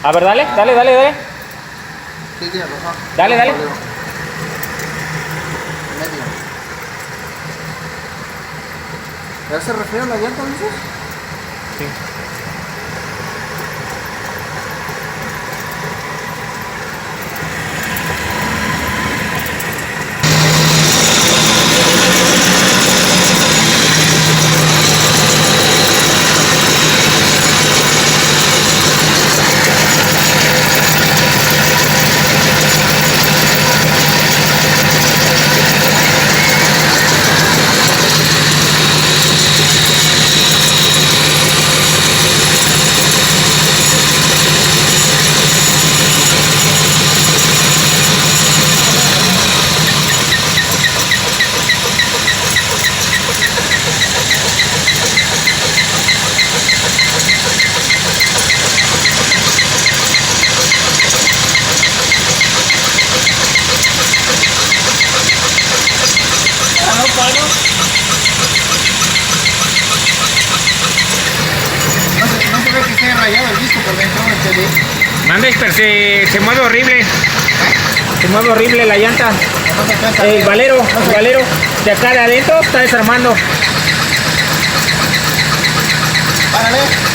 A ver, dale. Sí, tiene razón. Dale. Medio. ¿Ya se refiere a la llanta, dices? Sí. No se ve que esté rayado el disco por dentro del CD. Mande, pero se mueve horrible. Se mueve horrible la llanta. No se cuenta. El valero de acá de adentro está desarmando. Párale.